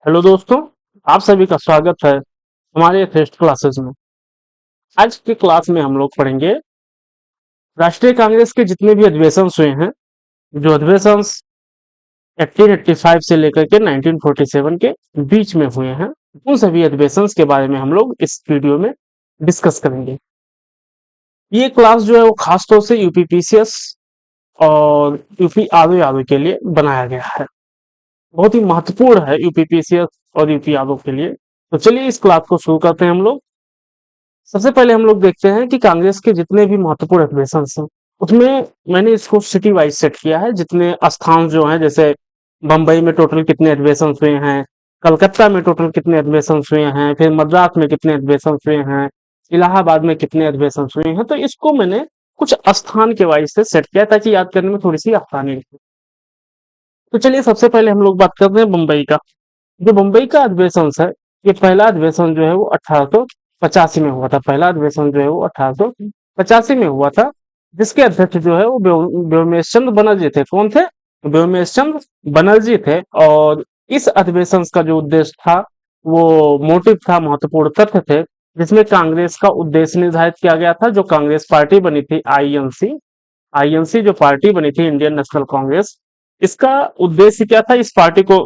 Hello दोस्तों, आप सभी का स्वागत है हमारे टेस्ट क्लासेस में। आज के क्लास में हम लोग पढ़ेंगे राष्ट्रीय कांग्रेस के जितने भी अधिवेशन हुए हैं, जो अधिवेशन 1885 से लेकर के 1947 के बीच में हुए हैं, उन सभी अधिवेशन के बारे में हम लोग इस वीडियो में डिस्कस करेंगे। ये क्लास जो है वो खास तौर से यूपीपीसीएस और यूपी आरओ आरओ के लिए बनाया गया है। बहुत ही महत्वपूर्ण है यूपीपीसीएस और यूपी आरओ के लिए। तो चलिए इस क्लास को शुरू करते हैं हम लोग। सबसे पहले हम लोग देखते हैं कि कांग्रेस के जितने भी महत्वपूर्ण अधिवेशन हैं, उसमें मैंने इसको सिटी वाइज सेट किया है। जितने स्थान जो हैं, जैसे बम्बई में टोटल कितने अधिवेशन हुए हैं, कलकत्ता में टोटल कितने अधिवेशन हुए हैं, फिर मद्रास में कितने अधिवेशन हुए हैं, इलाहाबाद में कितने अधिवेशन हुए हैं। तो इसको मैंने कुछ स्थान के वाइज से सेट किया ताकि याद करने में थोड़ी सी आसानी हो। तो चलिए सबसे पहले हम लोग बात करते हैं बम्बई का। जो मुंबई का अधिवेशन है, ये पहला अधिवेशन जो है वो 1885 में हुआ था। पहला अधिवेशन जो है वो 1885 में हुआ था, जिसके अध्यक्ष जो है वो व्योमेश चंद्र बनर्जी थे। कौन थे? व्योमेश चंद्र बनर्जी थे। और इस अधिवेशन का जो उद्देश्य था, वो मोटिव था, महत्वपूर्ण तथ्य थे, जिसमें कांग्रेस का उद्देश्य निर्धारित किया गया था। जो कांग्रेस पार्टी बनी थी, आईएनसी, आईएनसी जो पार्टी बनी थी, इंडियन नेशनल कांग्रेस, इसका उद्देश्य क्या था, इस पार्टी को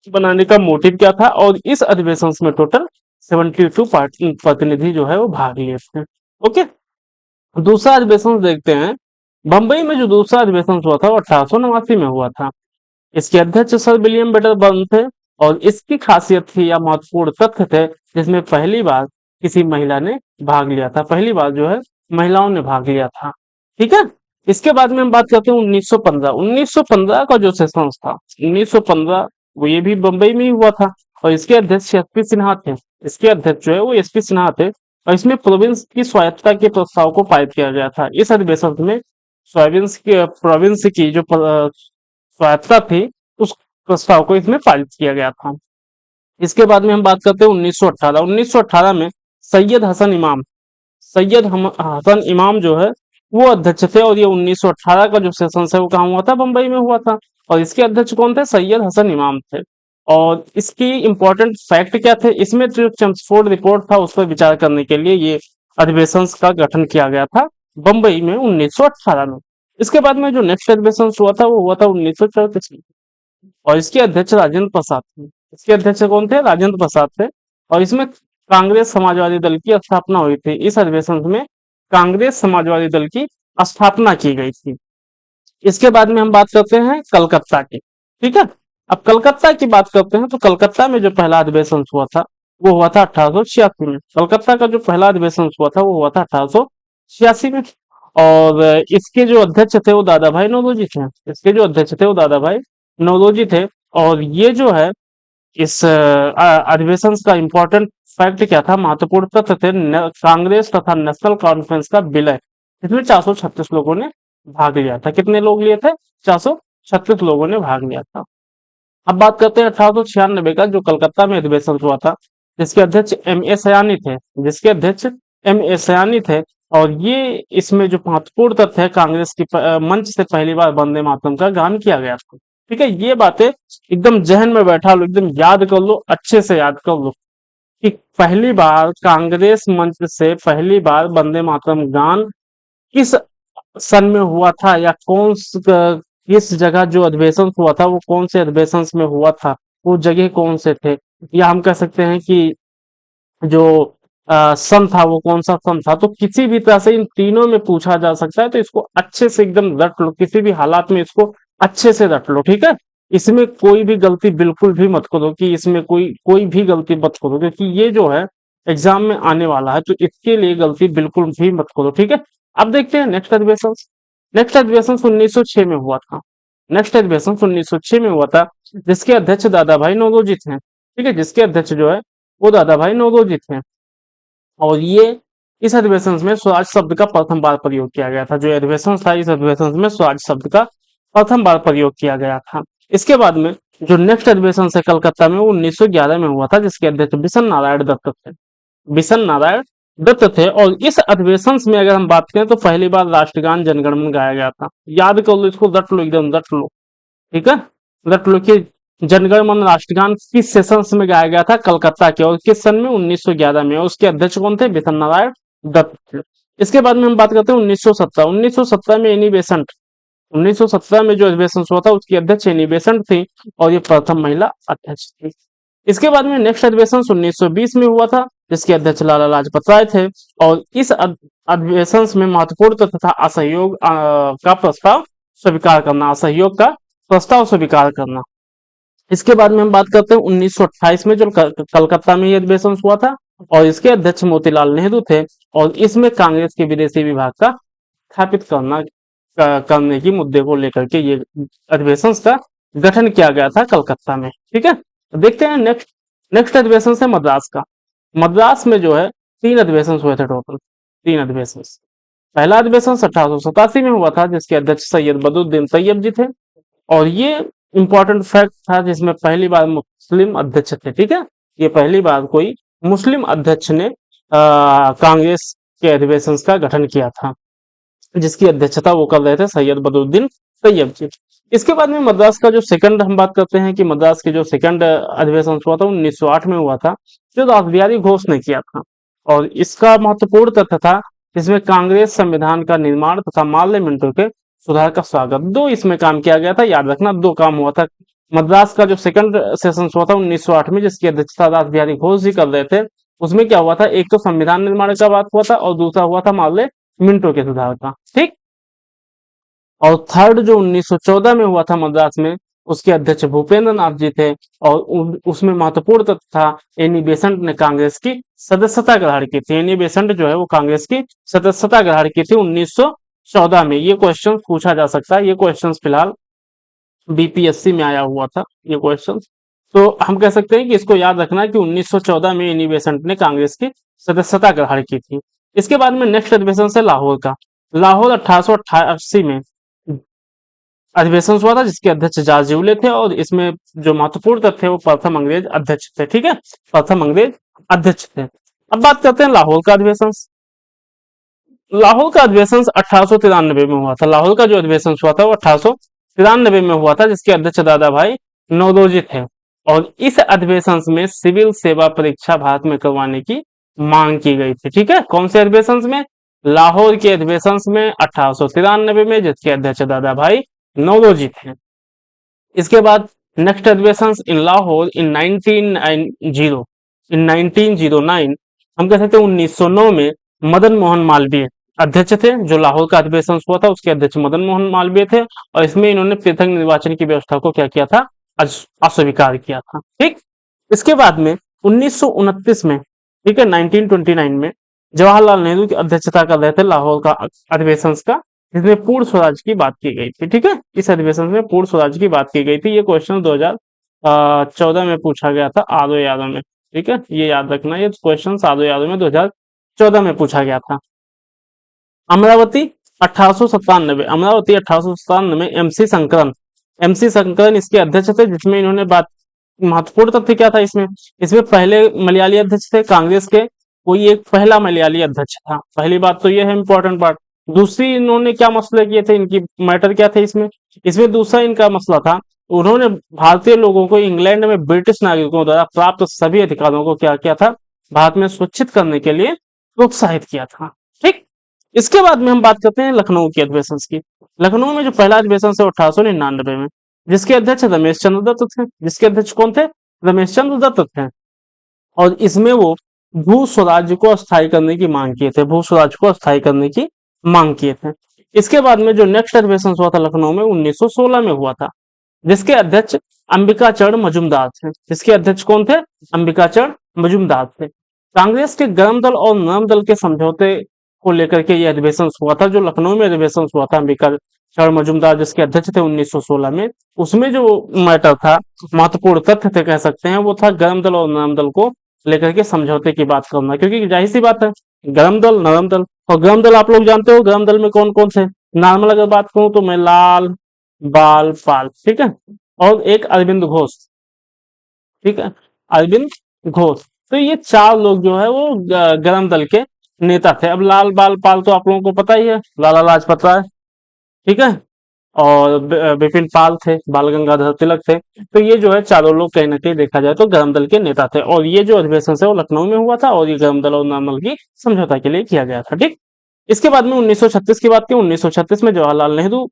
बनाने का मोटिव क्या था। और इस अधिवेशन में टोटल 72 प्रतिनिधि जो है वो भाग लिए थे। ओके, दूसरा अधिवेशन देखते हैं। बंबई में जो दूसरा अधिवेशन हुआ था वो 1889 में हुआ था। इसके अध्यक्ष सर विलियम बेटर बर्न थे। और इसकी खासियत थी या महत्वपूर्ण तथ्य थे, जिसमें पहली बार किसी महिला ने भाग लिया था। पहली बार जो है महिलाओं ने भाग लिया था। ठीक है। इसके बाद में हम बात करते हैं 1915। 1915 का जो सेशन था, 1915, वो ये भी बंबई में ही हुआ था। और इसके अध्यक्ष एसपी सिन्हा थे। इसके अध्यक्ष जो है वो एसपी सिन्हा थे। और इसमें प्रोविंस की स्वायत्तता के प्रस्ताव को पारित किया गया था। इस अधिवेशन में प्रोविंस की जो स्वायत्तता थी, उस प्रस्ताव को इसमें पारित किया गया था। इसके बाद में हम बात करते हैं 1918। 1918 में सैयद हसन इमाम, हसन इमाम जो है वो अध्यक्ष थे। और ये 1918 का जो सेशन है वो कहाँ हुआ था? बंबई में हुआ था। और इसके अध्यक्ष कौन थे? सैयद हसन इमाम थे। और इसकी इंपॉर्टेंट फैक्ट क्या थे? इसमें जो चेम्सफोर्ड रिपोर्ट था, उस पर विचार करने के लिए ये अधिवेशन का गठन किया गया था बंबई में 1918 में। इसके बाद में जो नेक्स्ट अधिवेशन हुआ था वो हुआ था 1934 में। और इसके अध्यक्ष राजेंद्र प्रसाद थे। इसके अध्यक्ष कौन थे? राजेंद्र प्रसाद थे। और इसमें कांग्रेस समाजवादी दल की स्थापना हुई थी। इस अधिवेशन में कांग्रेस समाजवादी दल की स्थापना की गई थी। इसके बाद में हम बात करते हैं कलकत्ता की। ठीक है। अब कलकत्ता की बात करते हैं तो कलकत्ता में जो पहला अधिवेशन हुआ था वो हुआ था 1886 में। कलकत्ता का जो पहला अधिवेशन हुआ था वो हुआ था 1886 में। और इसके जो अध्यक्ष थे वो दादा भाई नौरोजी थे। इसके जो अध्यक्ष थे वो दादा भाई नौरोजी थे। और ये जो है इस अधिवेशन का इंपॉर्टेंट फैक्ट क्या था, महत्वपूर्ण तथ्य थे, कांग्रेस तथा नेशनल कॉन्फ्रेंस का विलय। इसमें 436 लोगों ने भाग लिया था। कितने लोग लिए थे? 436 लोगों ने भाग लिया था। अब बात करते हैं 1896 का, जो कलकत्ता में अधिवेशन हुआ था, जिसके अध्यक्ष एम ए सयानी थे। जिसके अध्यक्ष एम ए सयानी थे। और ये इसमें जो महत्वपूर्ण तथ्य है, कांग्रेस की मंच से पहली बार वंदे मातरम का गान किया गया था। ठीक है, ये बातें एकदम जहन में बैठा लो, एकदम याद कर लो, अच्छे से याद कर लो कि पहली बार कांग्रेस मंच से पहली बार वंदे मातरम गान किस सन में हुआ था, या किस जगह जो अधिवेशन हुआ था वो कौन से अधिवेशन में हुआ था, वो जगह कौन से थे, या हम कह सकते हैं कि जो सन था वो कौन सा सन था। तो किसी भी तरह से इन तीनों में पूछा जा सकता है। तो इसको अच्छे से एकदम रट लो, किसी भी हालात में इसको अच्छे से रट लो। ठीक है। इसमें कोई भी गलती बिल्कुल भी मत करो, कि इसमें कोई कोई भी गलती मत करो, क्योंकि ये जो है एग्जाम में आने वाला है। तो इसके लिए गलती बिल्कुल भी मत करो। ठीक है। अब देखते हैं नेक्स्ट अधिवेशन। नेक्स्ट अधिवेशन 1906 में हुआ था। नेक्स्ट अधिवेशन 1906 में हुआ था, जिसके अध्यक्ष दादा भाई नौरोजी थे। ठीक है, जिसके अध्यक्ष जो है वो दादा भाई नौरोजी थे। और ये इस अधिवेशन में स्वराज शब्द का प्रथम बार प्रयोग किया गया था। जो अधिवेशन था, इस अधिवेशन में स्वराज शब्द का प्रथम बार प्रयोग किया गया था। इसके बाद में जो नेक्स्ट अधिवेशन है कलकत्ता में, वो 1911 में हुआ था, जिसके अध्यक्ष बिशन नारायण दत्त थे। बिशन नारायण दत्त थे। और इस अधिवेशन में अगर हम बात करें तो पहली बार राष्ट्रगान जनगण मन गाया गया था। याद कर लो, इसको रट लो, एकदम रट लो। ठीक है, रट लो कि जनगण मन राष्ट्रगान किस सेशंस में गाया गया था? कलकत्ता के। और किस सन में? 1911 में। और उसके अध्यक्ष कौन थे? बिशन नारायण दत्त थे। इसके बाद में हम बात करते हैं 1917। 1917 में एनी बेसेंट, 1917 में जो अधिवेशन हुआ था उसकी अध्यक्ष एनी बेसेंट थी और ये प्रथम महिला अध्यक्ष थी। इसके बाद में नेक्स्ट अधिवेशन 1920 में हुआ था जिसके अध्यक्ष लाला लाजपत राय थे। और इस अधिवेशन में महत्वपूर्ण तथ्य था असहयोग का प्रस्ताव स्वीकार करना, असहयोग का प्रस्ताव स्वीकार करना। इसके बाद में हम बात करते हैं 1928 में जो कलकत्ता में ये अधिवेशन हुआ था और इसके अध्यक्ष मोतीलाल नेहरू थे। और इसमें कांग्रेस के विदेशी विभाग का स्थापित करने की मुद्दे को लेकर के ये अधिवेशन का गठन किया गया था कलकत्ता में। ठीक है, तो देखते हैं नेक्स्ट। नेक्स्ट अधिवेशन है मद्रास का। मद्रास में जो है 3 अधिवेशन हुए थे टोटल, 3 अधिवेशन। पहला अधिवेशन 1887 में हुआ था जिसके अध्यक्ष सैयद बदरुद्दीन तैयब जी थे। और ये इंपॉर्टेंट फैक्ट था जिसमें पहली बार मुस्लिम अध्यक्ष थे। ठीक है, ये पहली बार कोई मुस्लिम अध्यक्ष ने कांग्रेस के अधिवेशन का गठन किया था जिसकी अध्यक्षता वो कर रहे थे सैयद बदरुद्दीन तैयब जी। इसके बाद में मद्रास का जो सेकंड हम बात करते हैं कि मद्रास के जो सेकंड अधिवेशन हुआ था 1908 में हुआ था जो रासबिहारी घोष ने किया था। और इसका महत्वपूर्ण तथ्य था इसमें कांग्रेस संविधान का निर्माण तथा पार्लियामेंट के सुधार का स्वागत, 2 इसमें काम किया गया था। याद रखना 2 काम हुआ था। मद्रास का जो सेकंड सेशन हुआ था 1908 में जिसकी अध्यक्षता रासबिहारी घोष जी कर रहे थे, उसमें क्या हुआ था? एक तो संविधान निर्माण का बात हुआ था और दूसरा हुआ था पार्लियामेंट के सुधार का। ठीक, और थर्ड जो 1914 में हुआ था मद्रास में उसके अध्यक्ष भूपेंद्र नाथ जी थे। और उसमें महत्वपूर्ण तथ्य था एनी बेसेंट ने कांग्रेस की सदस्यता ग्रहण की थी। एनी बेसेंट जो है वो कांग्रेस की सदस्यता ग्रहण की थी 1914 में। ये क्वेश्चन पूछा जा सकता है, ये क्वेश्चन फिलहाल बीपीएससी में आया हुआ था ये क्वेश्चन। तो हम कह सकते हैं कि इसको याद रखना कि 1914 में एनी बेसेंट ने कांग्रेस की सदस्यता ग्रहण की थी। इसके बाद में नेक्स्ट अधिवेशन से लाहौर का। लाहौर 1888 में अधिवेशन हुआ था जिसके अध्यक्ष जॉर्ज यूले थे। और इसमें जो महत्वपूर्ण तथ्य वो प्रथम अंग्रेज अध्यक्ष थे। ठीक है, प्रथम अंग्रेज अध्यक्ष थे। अब बात करते हैं लाहौर का अधिवेशन। लाहौर का अधिवेशन 1893 में हुआ था। लाहौर का जो अधिवेशन हुआ था वो 1893 में हुआ था जिसके अध्यक्ष दादा भाई नौरोजी थे। और इस अधिवेशन में सिविल सेवा परीक्षा भारत में करवाने की मांग की गई थी। ठीक है, कौन से अधिवेशन में? लाहौर के अधिवेशन में 1893 में जिसके अध्यक्ष दादा भाई नौरोजी थे। इसके बाद नेक्स्ट अधिवेशन इन लाहौर इन 1909 हम कह सकते हैं 1909 में मदन मोहन मालवीय अध्यक्ष थे। जो लाहौर का अधिवेशन हुआ था उसके अध्यक्ष मदन मोहन मालवीय थे। और इसमें इन्होंने पृथक निर्वाचन की व्यवस्था को क्या किया था? अस्वीकार किया था। ठीक, इसके बाद में 1929 में, ठीक है, 1929 में जवाहरलाल नेहरू की अध्यक्षता कर रहे थे लाहौर का अधिवेशन का जिसमें पूर्ण स्वराज की बात की गई थी। ठीक है, इस अधिवेशन में पूर्ण स्वराज की बात की गई थी। ये क्वेश्चन 2014 में पूछा गया था आदो यादव में। ठीक है, ये याद रखना, ये क्वेश्चन आदो यादव में 2014 में पूछा गया था। अमरावती 1897, अमरावती 1897 में एमसी शंकरन इसके अध्यक्ष थे जिसमें इन्होंने बात, महत्वपूर्ण तथ्य क्या था इसमें? इसमें पहले मलयाली अध्यक्ष थे कांग्रेस के, कोई एक पहला मलयाली अध्यक्ष था। पहली बात तो यह है इंपॉर्टेंट बात। दूसरी, इन्होंने क्या मसले किए थे, इनकी मैटर क्या थे इसमें? इसमें दूसरा इनका मसला था, उन्होंने भारतीय लोगों को इंग्लैंड में ब्रिटिश नागरिकों द्वारा प्राप्त सभी अधिकारों को क्या किया था? भारत में सुरक्षित करने के लिए प्रोत्साहित किया था। ठीक, इसके बाद में हम बात करते हैं लखनऊ के अधिवेशन की। लखनऊ में जो पहला अधिवेशन है 1899 में जिसके अध्यक्ष रमेश चंद्र दत्त थे। जिसके अध्यक्ष कौन थे? रमेश चंद्र दत्त थे। और इसमें वो भू स्वराज्य को स्थायी करने की मांग किए थे, भू स्वराज्य को स्थायी करने की मांग किए थे। इसके बाद में जो नेक्स्ट अधिवेशन हुआ था लखनऊ में 1916 में हुआ था जिसके अध्यक्ष अंबिकाचरण मजूमदार थे। जिसके अध्यक्ष कौन थे? अंबिकाचरण मजूमदार थे। कांग्रेस के गर्म दल और नरम दल के समझौते को लेकर के यह अधिवेशन हुआ था। जो लखनऊ में अधिवेशन हुआ था अंबिकाचरण मजूमदार जिसके अध्यक्ष थे 1916 में, उसमें जो मैटर था, महत्वपूर्ण तथ्य थे कह सकते हैं, वो था गर्म दल और नरम दल को लेकर के समझौते की बात करना। क्योंकि जाहिर सी बात है गर्म दल नरम दल, और गर्म दल आप लोग जानते हो गर्म दल में कौन कौन थे। नॉर्मल अगर बात करूं तो मैं लाल बाल पाल, ठीक है, और एक अरविंद घोष। ठीक है, अरविंद घोष। तो ये 4 लोग जो है वो गर्म दल के नेता थे। अब लाल बाल पाल तो आप लोगों को पता ही है, लाला लाजपत राय। ठीक है, और बिपिन पाल थे, बाल गंगाधर तिलक थे। तो ये जो है चारों लोग कहीं ना कहीं देखा जाए तो गर्म दल के नेता थे, और ये जो अधिवेशन है वो लखनऊ में हुआ था, और ये गर्म दल और नॉर्मल की समझौता के लिए किया गया था। ठीक। इसके बाद में 1936 की बात की। 1936 में जवाहरलाल नेहरू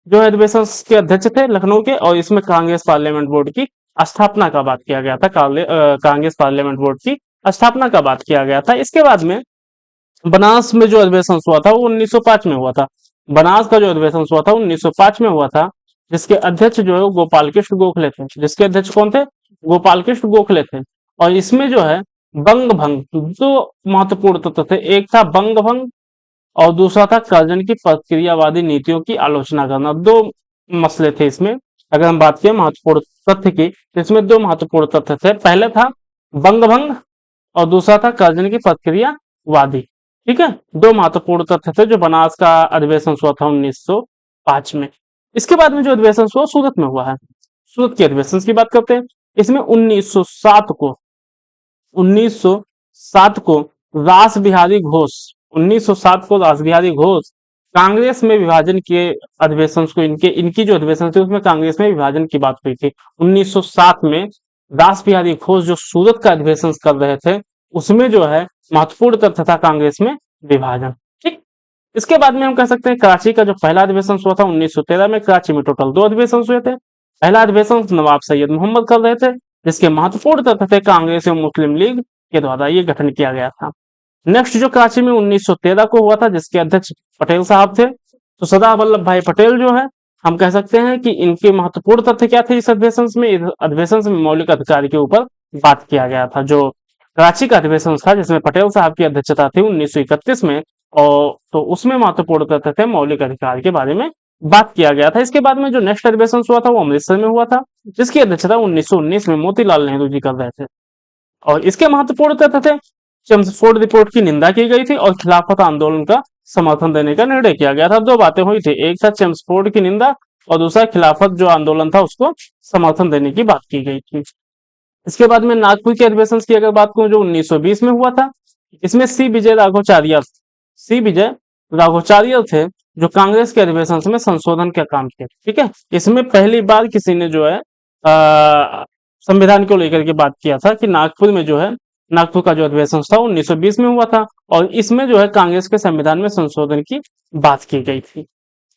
जो है अधिवेशन के अध्यक्ष थे लखनऊ के, और इसमें कांग्रेस पार्लियामेंट बोर्ड की स्थापना का बात किया गया था। कांग्रेस पार्लियामेंट बोर्ड की स्थापना का बात किया गया था। इसके बाद में बनारस में जो अधिवेशन हुआ था वो 1905 में हुआ था। बनारस का जो अधिवेशन हुआ था 1905 में हुआ था, जिसके अध्यक्ष जो है वो गोपाल कृष्ण गोखले थे। जिसके अध्यक्ष कौन थे? गोपाल कृष्ण गोखले थे। और इसमें जो है बंग भंग दो महत्वपूर्ण तत्व थे। एक था बंग भंग, और दूसरा था कर्जन की प्रक्रियावादी नीतियों की आलोचना करना। दो मसले थे इसमें। अगर हम बात करें महत्वपूर्ण तथ्य की, तो इसमें दो महत्वपूर्ण तथ्य थे। पहले था बंग भंग, और दूसरा था कर्जन की प्रक्रियावादी। ठीक है, दो महत्वपूर्ण तथ्य थे जो बनारस का अधिवेशन हुआ था 1905 में। इसके बाद में जो अधिवेशन हुआ सूरत में हुआ है। सूरत के अधिवेशन की बात करते हैं। इसमें 1907 को रास बिहारी घोष 1907 को रास बिहारी घोष कांग्रेस में विभाजन के अधिवेशन को, इनके इनकी जो अधिवेशन थी उसमें कांग्रेस में विभाजन की बात हुई थी। 1907 में रास बिहारी घोष जो सूरत का अधिवेशन कर रहे थे, उसमें जो है महत्वपूर्ण तथ्य था कांग्रेस में विभाजन। ठीक। इसके बाद में हम कह सकते हैं कराची का जो पहला अधिवेशन हुआ था 1913 में। कराची में टोटल दो अधिवेशन हुए थे। पहला अधिवेशन नवाब सैयद मोहम्मद कर रहे थे, जिसके महत्वपूर्ण तथ्य थे कांग्रेस एवं मुस्लिम लीग के द्वारा ये गठन किया गया था। नेक्स्ट जो कराची में 1913 को हुआ था, जिसके अध्यक्ष पटेल साहब थे। तो सरदार वल्लभ भाई पटेल जो है, हम कह सकते हैं कि इनके महत्वपूर्ण तथ्य क्या थे इस अधिवेशन में? इस अधिवेशन में मौलिक अधिकार के ऊपर बात किया गया था। जो कराची का अधिवेशन था जिसमें पटेल साहब की अध्यक्षता थी 1931 में, और तो उसमें महत्वपूर्ण तथ्य थे मौलिक अधिकार के बारे में बात किया गया था। इसके बाद में जो नेक्स्ट अधिवेशन हुआ था वो अमृतसर में हुआ था, जिसकी अध्यक्षता 1919 में मोतीलाल नेहरू जी कर रहे थे। और इसके महत्वपूर्ण तथ्य थे चेम्सफोर्ड रिपोर्ट की निंदा की गई थी, और खिलाफत आंदोलन का समर्थन देने का निर्णय किया गया था। दो बातें हुई थी, एक था चेम्सफोर्ड की निंदा, और दूसरा खिलाफत जो आंदोलन था उसको समर्थन देने की बात की गई थी। इसके बाद में नागपुर के अधिवेशन की अगर बात करूं जो 1920 में हुआ था, इसमें सी विजय राघवाचार्य थे, जो कांग्रेस के अधिवेशन में संशोधन का काम किया। ठीक है, इसमें पहली बार किसी ने जो है संविधान को लेकर के बात किया था कि नागपुर में जो है, नागपुर का जो अधिवेशन था 1920 में हुआ था, और इसमें जो है कांग्रेस के संविधान में संशोधन की बात की गई थी।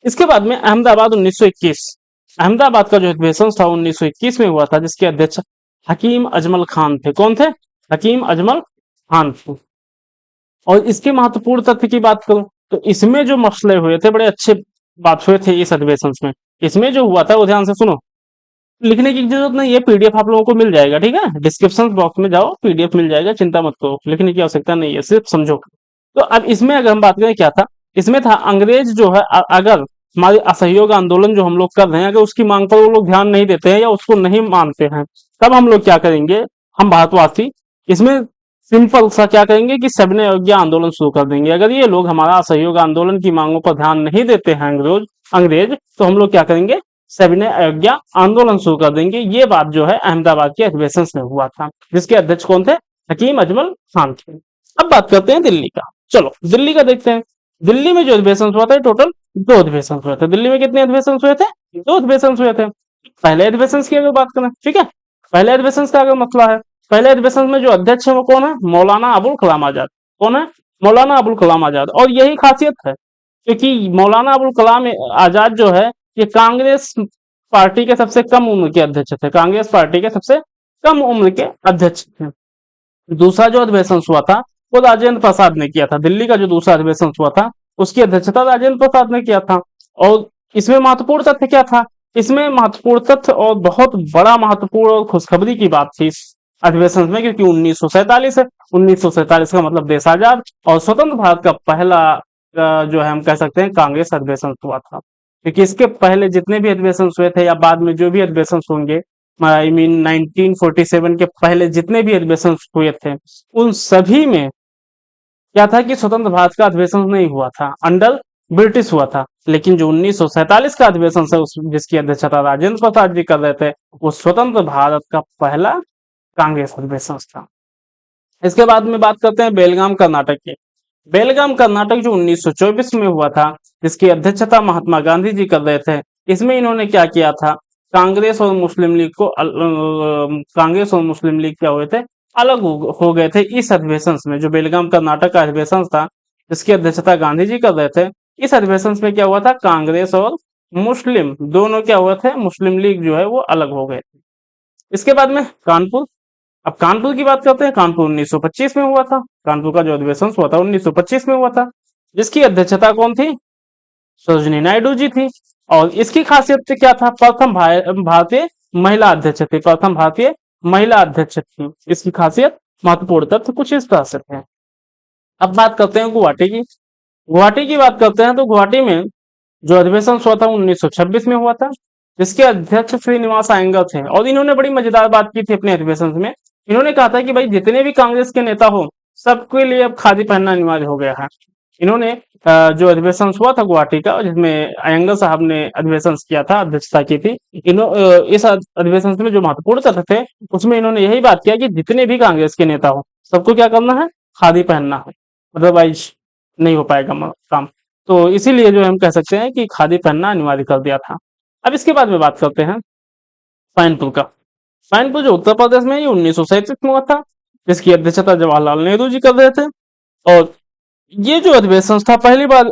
इसके बाद में अहमदाबाद 1921, अहमदाबाद का जो अधिवेशन था 1921 में हुआ था, जिसके अध्यक्ष हकीम अजमल खान थे। कौन थे? हकीम अजमल खान थे। और इसके महत्वपूर्ण तथ्य की बात करूं तो इसमें जो मसले हुए थे बड़े अच्छे बात हुए थे इस अधिवेशन में। इसमें जो हुआ था वो ध्यान से सुनो, लिखने की जरूरत नहीं है, पीडीएफ आप लोगों को मिल जाएगा। ठीक है, डिस्क्रिप्शन बॉक्स में जाओ, पीडीएफ मिल जाएगा, चिंता मत करो, लिखने की आवश्यकता नहीं है, सिर्फ समझो। तो अब इसमें अगर हम बात करें क्या था, इसमें था अंग्रेज जो है अगर हमारी असहयोग आंदोलन जो हम लोग कर रहे हैं अगर उसकी मांग पर वो लोग ध्यान नहीं देते हैं या उसको नहीं मानते हैं, तब हम लोग क्या करेंगे, हम भारतवासी इसमें सिंपल सा क्या करेंगे कि सविनय अवज्ञा आंदोलन शुरू कर देंगे। अगर ये लोग हमारा असहयोग आंदोलन की मांगों पर ध्यान नहीं देते हैं अंग्रेज, तो हम लोग क्या करेंगे, सविनय अवज्ञा आंदोलन शुरू कर देंगे। ये बात जो है अहमदाबाद के अधिवेशन में हुआ था, जिसके अध्यक्ष कौन थे? हकीम अजमल खान थे। अब बात करते हैं दिल्ली का। चलो दिल्ली का देखते हैं। दिल्ली में जो अधिवेशन हुआ था टोटल दो अधिवेशन हुए थे। दिल्ली में कितने अधिवेशन हुए थे? दो अधिवेशन हुए थे। पहले अधिवेशन की अगर बात करें, ठीक है, पहले अधिवेशन का अगर मसला है, पहले अधिवेशन में जो अध्यक्ष है वो कौन है? मौलाना अबुल कलाम आजाद। कौन है? मौलाना अबुल कलाम आजाद। और यही खासियत है क्योंकि मौलाना अबुल कलाम आजाद जो है ये कांग्रेस पार्टी के सबसे कम उम्र के अध्यक्ष थे। कांग्रेस पार्टी के सबसे कम उम्र के अध्यक्ष थे। दूसरा जो अधिवेशन हुआ था वो राजेंद्र प्रसाद ने किया था। दिल्ली का जो दूसरा अधिवेशन हुआ था उसकी अध्यक्षता राजेंद्र प्रसाद ने किया था। और इसमें महत्वपूर्ण तथ्य क्या था? इसमें महत्वपूर्ण तथ्य और बहुत बड़ा महत्वपूर्ण और खुशखबरी की बात थी इस अधिवेशन में, क्योंकि 1947 है। 1947 का मतलब देश आजाद और स्वतंत्र भारत का पहला जो है हम कह सकते हैं कांग्रेस अधिवेशन हुआ था। क्योंकि इसके पहले जितने भी अधिवेशन हुए थे या बाद में जो भी अधिवेशन होंगे, आई मीन 1947 के पहले जितने भी अधिवेशन हुए थे उन सभी में क्या था कि स्वतंत्र भारत का अधिवेशन नहीं हुआ था, अंडर ब्रिटिश हुआ था। लेकिन जो 1947 का अधिवेशन है जिसकी अध्यक्षता राजेंद्र प्रसाद जी कर रहे थे, वो स्वतंत्र भारत का पहला कांग्रेस अधिवेशन था। इसके बाद में बात करते हैं बेलगाम कर्नाटक के। बेलगाम कर्नाटक जो 1924 में हुआ था, जिसकी अध्यक्षता महात्मा गांधी जी कर रहे थे, इसमें इन्होंने क्या किया था, कांग्रेस और मुस्लिम लीग को कांग्रेस और मुस्लिम लीग क्या हुए थे, अलग हो गए थे इस अधिवेशन में। जो बेलगाम कर्नाटक का अधिवेशन था जिसकी अध्यक्षता गांधी जी कर रहे थे, इस अधिवेशन में क्या हुआ था, कांग्रेस और मुस्लिम दोनों क्या हुए थे, मुस्लिम लीग जो है वो अलग हो गए थे। इसके बाद में कानपुर, अब कानपुर की बात करते हैं। कानपुर 1925 में हुआ था। कानपुर का जो अधिवेशन हुआ था 1925 में हुआ था, जिसकी अध्यक्षता कौन थी, सरोजिनी नायडू जी थी। और इसकी खासियत से क्या था, प्रथम भारतीय महिला अध्यक्ष थी, प्रथम भारतीय महिला अध्यक्ष थी। इसकी खासियत महत्वपूर्ण तथ्य कुछ इस तरह से थे। अब बात करते हैं गुवाहाटी की। गुवाहाटी की बात करते हैं तो गुवाहाटी में जो अधिवेशन हुआ था 1926 में हुआ था, जिसके अध्यक्ष श्रीनिवास अयंगर थे। और इन्होंने बड़ी मजेदार बात की थी अपने अधिवेशन में। इन्होंने कहा था कि भाई जितने भी कांग्रेस के नेता हो सबके लिए अब खादी पहनना अनिवार्य हो गया है। इन्होंने जो अधिवेशन हुआ था गुवाहाटी का, जिसमें अयंगर साहब ने अधिवेशन किया था, अध्यक्षता की थी, इस अधिवेशन में जो महत्वपूर्ण तथ्य थे उसमें इन्होंने यही बात किया कि जितने भी कांग्रेस के नेता हो सबको क्या करना है, खादी पहनना है, अदरवाइज नहीं हो पाएगा काम। तो इसीलिए जो हम कह सकते हैं कि खादी पहनना अनिवार्य कर दिया था। अब इसके बाद में बात करते हैं सैनपुर का। सैनपुर जो उत्तर प्रदेश में, ये 1937 में हुआ था, जिसकी अध्यक्षता जवाहरलाल नेहरू जी कर रहे थे। और ये जो अधिवेशन था, पहली बार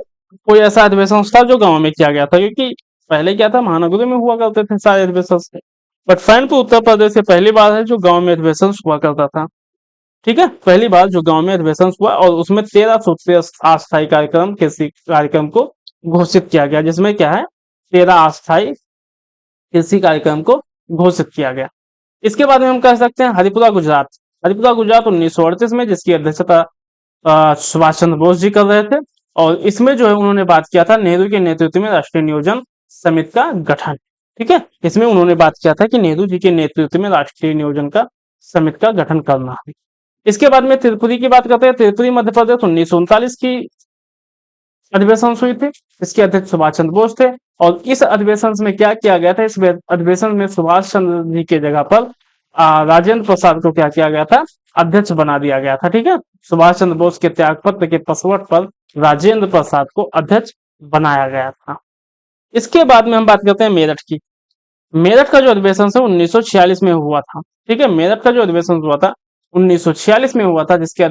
कोई ऐसा अधिवेशन था जो गांव में किया गया था, क्योंकि पहले क्या था, महानगरों में हुआ करते थे सारे अधिवेशन। बट सैनपुर उत्तर प्रदेश से पहली बार है जो गांव में अधिवेशन हुआ करता था। ठीक है, पहली बार जो गांव में अधिवेशन हुआ, और उसमें 13 सूत्रीय अस्थायी कार्यक्रम कृषि कार्यक्रम को घोषित किया गया, जिसमें क्या है, 13 अस्थायी कृषि कार्यक्रम को घोषित किया गया। इसके बाद में हम कह सकते हैं हरिपुरा गुजरात। हरिपुरा गुजरात 1938 में, जिसकी अध्यक्षता सुभाष चंद्र बोस जी कर रहे थे। और इसमें जो है उन्होंने बात किया था नेहरू के नेतृत्व में राष्ट्रीय नियोजन समिति का गठन। ठीक है, इसमें उन्होंने बात किया था कि नेहरू जी के नेतृत्व में राष्ट्रीय नियोजन का समिति का गठन करना है। इसके बाद में त्रिपुरी की बात करते हैं। त्रिपुरी मध्य प्रदेश 1939 की अधिवेशन हुई थी, इसके अध्यक्ष सुभाष चंद्र बोस थे। और इस अधिवेशन में क्या किया गया था, इस अधिवेशन में सुभाष चंद्र जी के जगह पर राजेंद्र प्रसाद को क्या किया गया था, अध्यक्ष बना दिया गया था। ठीक है, सुभाष चंद्र बोस के त्यागपत्र के पसवट पर राजेंद्र प्रसाद को अध्यक्ष बनाया गया था। इसके बाद में हम बात करते हैं मेरठ की। मेरठ का जो अधिवेशन है 1946 में हुआ था। ठीक है, मेरठ का जो अधिवेशन हुआ था 1946 में हुआ था, जिसके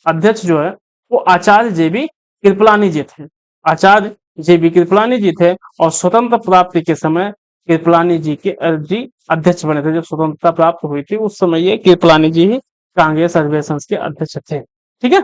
अध्यक्ष जो है वो आचार्य जेबी कृपलानी जी थे। आचार्य जेबी कृपलानी जी थे। और स्वतंत्र प्राप्ति के समय कृपलानी जी के जी अध्यक्ष बने थे। जब स्वतंत्रता प्राप्त हुई थी उस समय ये कृपलानी जी ही कांग्रेस अधिवेशन के अध्यक्ष थे। ठीक है,